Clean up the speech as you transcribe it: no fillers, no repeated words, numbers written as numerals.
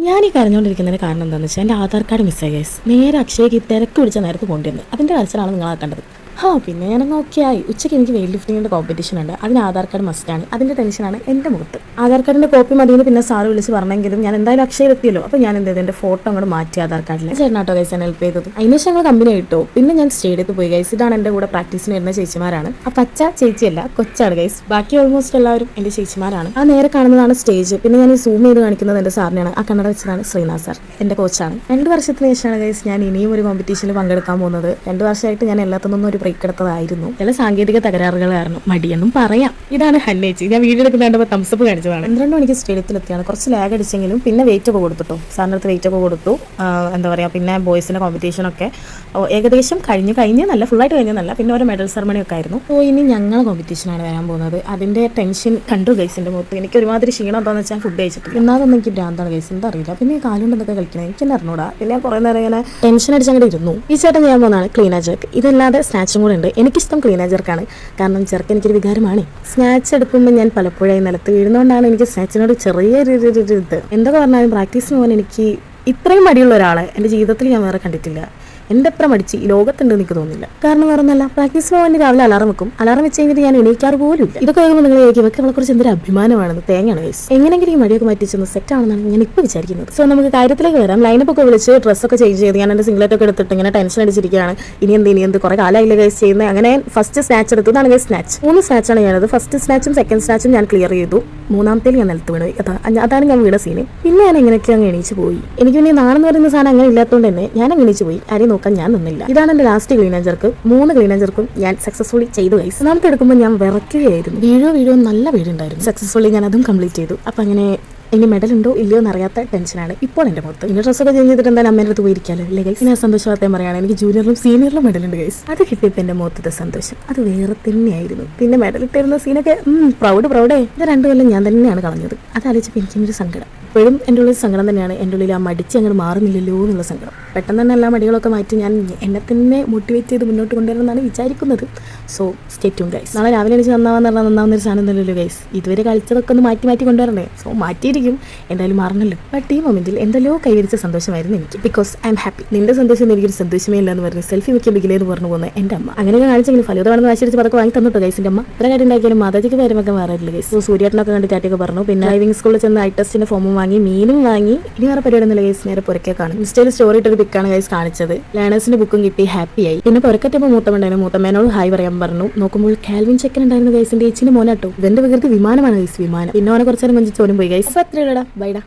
ഞാൻ ഈ കരഞ്ഞുകൊണ്ടിരിക്കുന്നതിന് കാരണം എന്താണെന്ന് വെച്ചാൽ എൻ്റെ ആധാർ കാർഡ് മിസ്സായി ഗൈസ്. നേരെ അക്ഷയക്ക് തിരക്ക് പിടിച്ച നേരത്ത് കൊണ്ടുവന്ന് അതിൻ്റെ കൾച്ചറാണ് നിങ്ങൾ ആക്കേണ്ടത്. പിന്നെ ഞാനങ്ങ് ഓക്കെ ആയി. ഉച്ചയ്ക്ക് എനിക്ക് വെയിറ്റ് ലിഫ്റ്റിങ്ങിൻ്റെ കോമ്പറ്റീഷൻ ഉണ്ട്. അതിന് ആധാർ കാർഡ് മസ്റ്റാണ്. അതിൻ്റെ ടെൻഷനാണ് എൻ്റെ മുഖത്ത്. ആധാർ കാർഡിൻ്റെ കോപ്പി മതിയെന്ന് പിന്നെ സാറ് വിളിച്ച് പറഞ്ഞെങ്കിലും ഞാൻ എന്തായാലും അക്ഷയയിലെത്തിയല്ലോ. അപ്പോൾ ഞാൻ എന്ത് ചെയ്തു, എൻ്റെ ഫോട്ടോ അങ്ങോട്ട് മാറ്റി ആധാർ കാർഡിൽ. ചേട്ടനാട്ടോ ഗൈസ് എന്നെ ഹെൽപ്പ് ചെയ്തത്. അതിന് ഞങ്ങൾ കമ്പനി കിട്ടോ. പിന്നെ ഞാൻ സ്റ്റേഡിയത്തിൽ പോയി ഗൈസ്. ഇതാണ് എൻ്റെ കൂടെ പ്രാക്ടീസിന് വരുന്ന ചേച്ചിമാരാണ്. ആ പച്ച ചേച്ചിയല്ല, കൊച്ചാണ് ഗൈസ്. ബാക്കി ഓൾമോസ്റ്റ് എല്ലാവരും എൻ്റെ ചേച്ചിമാരാണ്. ആ നേരെ കാണുന്നതാണ് സ്റ്റേജ്. പിന്നെ ഞാൻ ഈ സൂം ചെയ്ത് കാണിക്കുന്നത് എൻ്റെ സാറിനെയാണ്. ആ കണ്ണട വെച്ചതാണ് ശ്രീനാഥ് സാർ, എൻ്റെ കോച്ചാണ്. 2 വർഷത്തിന് ശേഷമാണ് ഗൈസ് ഞാൻ ഇനിയും ഒരു കോമ്പറ്റീഷനിൽ പങ്കെടുക്കാൻ പോകുന്നത്. 2 വർഷമായിട്ട് ഞാൻ എല്ലാത്തിനൊന്നും ഒരു ബ്രേക്ക് എടുത്തതായിരുന്നു. ചില സാങ്കേതിക തകരാറുകൾ കാരണം മടിയെന്നും പറയാം. ഇതാണ് ഹന്നേച്ചി. ഞാൻ വീഡിയോ എടുക്കുന്നുണ്ടപ്പോൾ തംസപ്പ് കാണിച്ചതാണ്. 12 മണിക്ക് സ്റ്റേഡിയത്തിലെത്തിയാണ്. കുറച്ച് ലാഗ് അടിച്ചെങ്കിലും പിന്നെ വെയിറ്റ് ഒക്കെ കൊടുത്തിട്ടോ. സാറിൻ്റെ അടുത്ത് വെയിറ്റ് ഒക്കെ കൊടുത്തു. എന്താ പറയുക, പിന്നെ ബോയ്സിൻ്റെ കോമ്പറ്റീഷനൊക്കെ ഏകദേശം കഴിഞ്ഞ് നല്ല ഫുള്ളായിട്ട് കഴിഞ്ഞല്ല. പിന്നെ ഒരു മെഡൽ സെറമണി ഒക്കെ ആയിരുന്നു. ഇനി ഞങ്ങളെ കോമ്പറ്റീഷനാണ് വരാൻ പോകുന്നത്. അതിൻ്റെ ടെൻഷൻ കണ്ടു ഗൈസിൻ്റെ മുഖത്ത്. എനിക്ക് ഒരുമാതിരി ക്ഷീണം എന്താണെന്ന് വെച്ചാൽ ഫുഡ് കഴിച്ചിട്ട് എന്നാതൊന്നും എനിക്ക് ഭ്രാന്താണ് ഗൈസ്. എന്താ അറിയില്ല. പിന്നെ ഈ കാലുകൊണ്ട് എന്തൊക്കെ കളിക്കണം എനിക്ക് തന്നെ അറിഞ്ഞൂടാ. പിന്നെ ഞാൻ കുറേ നേരം ഇങ്ങനെ ടെൻഷൻ അടിച്ചങ്ങോട്ട് ഇരുന്നു. ഈ ചേട്ടൻ ചെയ്യാൻ പോകുന്നതാണ് ക്ലീനാ ജർക്ക്. ഇതല്ലാതെ സ്നാച്ചും കൂടെ ഉണ്ട്. എനിക്കിഷ്ടം ക്ലീനാ ജർക്കാണ്. കാരണം ജർക്ക് എനിക്കൊരു വികാരമാണ്. സ്നാച്ച് എടുക്കുമ്പോൾ ഞാൻ പലപ്പോഴായി നിലത്ത് വീഴുന്നതുകൊണ്ടാണ് എനിക്ക് സ്നാച്ചിനോട് ചെറിയൊരു ഇത്. എന്തൊക്കെ പറഞ്ഞാലും പ്രാക്ടീസിന് പോകാൻ എനിക്ക് ഇത്രയും മടിയുള്ള ഒരാളെ എൻ്റെ ജീവിതത്തിൽ ഞാൻ വേറെ കണ്ടിട്ടില്ല. എൻ്റെ അപ്പുറം മടിച്ച് ഈ ലോകത്തുണ്ടെന്ന് എനിക്ക് തോന്നുന്നില്ല. കാരണം വേറെ ഒന്നല്ല, പ്രാക്ടീസിന് പോകാൻ രാവിലെ അലാറം വെക്കും. അലാറം വെച്ച് കഴിഞ്ഞിട്ട് ഞാൻ എണീക്കാറ് പോലും ഇല്ല. ഇതൊക്കെ കഴിയുമ്പോൾ നിങ്ങൾ ഇവർക്ക് അവളെ കുറിച്ച് എന്തൊരു അഭിമാനമാണെന്ന്. തേങ്ങയാണ് ഗൈസ്. എങ്ങനെയെങ്കിലും ഈ മടിയൊക്കെ മാറ്റിച്ചൊന്ന് സെറ്റ് ആണെന്നാണ് ഞാൻ ഇപ്പോൾ വിചാരിക്കുന്നത്. സോ നമുക്ക് കാര്യത്തിലേക്ക് വരാം. ലൈനപ്പ് ഒക്കെ വിളിച്ച് ഡ്രസ്സൊക്കെ ചേഞ്ച് ചെയ്ത് ഞാൻ എൻ്റെ സിംഗ്ലറ്റ് ഒക്കെ എടുത്തിട്ട് ഇങ്ങനെ ടെൻഷൻ അടിച്ചിരിക്കുകയാണ്. ഇനി എന്ത് കുറേ കാലമായില്ല ഗൈസ് ചെയ്യുന്നത്. അങ്ങനെ ഫസ്റ്റ് സ്നാച്ച് എടുത്തതാണ് ഗൈസ്. സ്നാച്ച് 3 സ്നാച്ചാണ് ഞാനത്. ഫസ്റ്റ് സ്നാച്ചും സെക്കൻഡ് സ്നാച്ചും ഞാൻ ക്ലിയർ ചെയ്തു. 3ാമത്തേൽ ഞാൻ നിലത്ത് വീണു. അതാണ് ഞാൻ വീണ സീന്. പിന്നെ ഞാൻ എങ്ങനെയൊക്കെ അങ്ങ് എണീച്ച് പോയി. എനിക്ക് പിന്നെ നാളെന്ന് പറയുന്ന സാധനം അങ്ങനെ ഇല്ലാത്തതുകൊണ്ട് തന്നെ ഞാൻ എണീച്ച് പോയി. ആരെയും നോക്കാൻ ഞാൻ നിന്നില്ല. ഇതാണ് എൻ്റെ ലാസ്റ്റ് ക്ലീനാ ജർക്ക്. 3 ക്ലീനാ ജർക്കും ഞാൻ സക്സസ്ഫുള്ളി ചെയ്തു ഗൈസ്. 4ാമത്തെ എടുക്കുമ്പോൾ ഞാൻ വിറയ്ക്കുകയായിരുന്നു. വീഴോ നല്ല വീടുണ്ടായിരുന്നു. സക്സസ്ഫുള്ളി ഞാൻ അതും കംപ്ലീറ്റ് ചെയ്തു. അപ്പം അങ്ങനെ ഇനി മെഡൽ ഉണ്ടോ ഇല്ലയോ എന്നറിയാത്ത ടെൻഷനാണ് ഇപ്പോൾ എൻ്റെ മുഖത്ത്. ഇനി ഡ്രസ്സൊക്കെ ചേഞ്ച് ചെയ്തിട്ട് എന്തായാലും അമ്മേൻ്റെ അടുത്ത് പോയിരിക്കാമല്ലോ അല്ലേ ഗൈസ്. ഞാൻ സന്തോഷവാർത്തയും പറയുകയാണ്, എനിക്ക് ജൂനിയറിലും സീനിയറിലും മെഡലുണ്ട് ഗൈസ്. അത് കിട്ടിയപ്പോൾ എൻ്റെ മുഖത്തെ സന്തോഷം അത് വേറെ തന്നെയായിരുന്നു. പിന്നെ മെഡൽ ഇട്ടിരുന്ന സീനൊക്കെ പ്രൗഡേ. ഇത് 2 കൊല്ലം ഞാൻ തന്നെയാണ് കളഞ്ഞത്. അതാലോചിച്ചപ്പോൾ എനിക്കൊരു സങ്കടം. ഇപ്പോഴും എൻ്റെ ഉള്ളിൽ സങ്കടം തന്നെയാണ്. എൻ്റെ ഉള്ളിൽ ആ മടിച്ച് അങ്ങോട്ട് മാറുന്നില്ലല്ലോ എന്നുള്ള സങ്കടം. പെട്ടെന്ന് തന്നെ എല്ലാ മടികളൊക്കെ മാറ്റി ഞാൻ എന്നെ തന്നെ മോട്ടിവേറ്റ് ചെയ്ത് മുന്നോട്ട് കൊണ്ടുവരുമെന്നാണ് വിചാരിക്കുന്നത്. So stay tune guys. നാളെ രാവിലെ എനിക്ക് നന്നാവുന്നൊരു സാധനം തന്നെയല്ലോ ഗൈസ്. ഇതുവരെ കളിച്ചതൊക്കെ ഒന്ന് മാറ്റി കൊണ്ടുവരണേ. സോ മാറ്റിയിരിക്കും, എന്തായാലും മാറണല്ലോ. ബട്ട് ഈ മൊമെന്റിൽ എന്തെല്ലോ കൈവരിച്ച സന്തോഷമായിരുന്നു എനിക്ക്. Because I am happy. നിന്റെ സന്തോഷം എനിക്കൊരു സന്തോഷമേ ഇല്ല എന്ന് പറഞ്ഞ് സെൽഫി വെക്കാൻ ബിഗിലേന്ന് പറഞ്ഞു പോകുന്നത് എൻ്റെ അമ്മ. അങ്ങനെയൊക്കെ കാണിച്ചെങ്കിലും ഫലൂത വേണമെന്ന് വാശിച്ച് അതൊക്കെ വാങ്ങി തന്നിട്ടോ ഗൈസിൻ്റെ അമ്മ. ഇത്ര കാര്യം ഉണ്ടാക്കിയാലും മാതാജിക്ക് പേരുമൊക്കെ മാറിയിട്ടില്ല ഗൈസ്. സോ സൂര്യാട്ടനൊക്കെ കണ്ട് ടാറ്റൊക്കെ പറഞ്ഞു. പിന്നെ ഡ്രൈവിംഗ് സ്കൂളിൽ ചെന്ന് ഐ ടെസ്റ്റിൻ്റെ ഫോമും വാങ്ങി, മീനും വാങ്ങി. ഇനി വേറെ പരിപാടി ഒന്നുമില്ല ഗൈസ്. നേരെ പുറക്കേക്കാണ്. ഇൻസ്റ്റയിൽ സ്റ്റോറി ഇട്ടൊരു പിക്കാണ് ഗൈസ് കാണിച്ചത്. ലേണേഴ്സിന്റെ ബുക്കും കിട്ടി, ഹാപ്പിയായി. പിന്നെ പുറക്കറ്റപ്പോൾ മൂത്തമ്മണ്ടായിരുന്നു. മൂത്തമ്മേനോട് ഹായ് പറയാൻ പറഞ്ഞു. നോക്കുമ്പോൾ കാൽവിൻ ചെക്കൻ ഉണ്ടായിരുന്നു ഗൈസിന്റെ ഏച്ചിന്റെ മോനാട്ടോ. ഇവന്റെ വികൃതി വിമാനമാണ് ഗൈസ്, വിമാനം. പിന്നെ അവനെ കുറച്ചേരം കൊഞ്ചിച്ചോനും പോയി ഗൈസ്. അപ്പോൾ അത്രയുള്ളടാ, ബൈഡാ.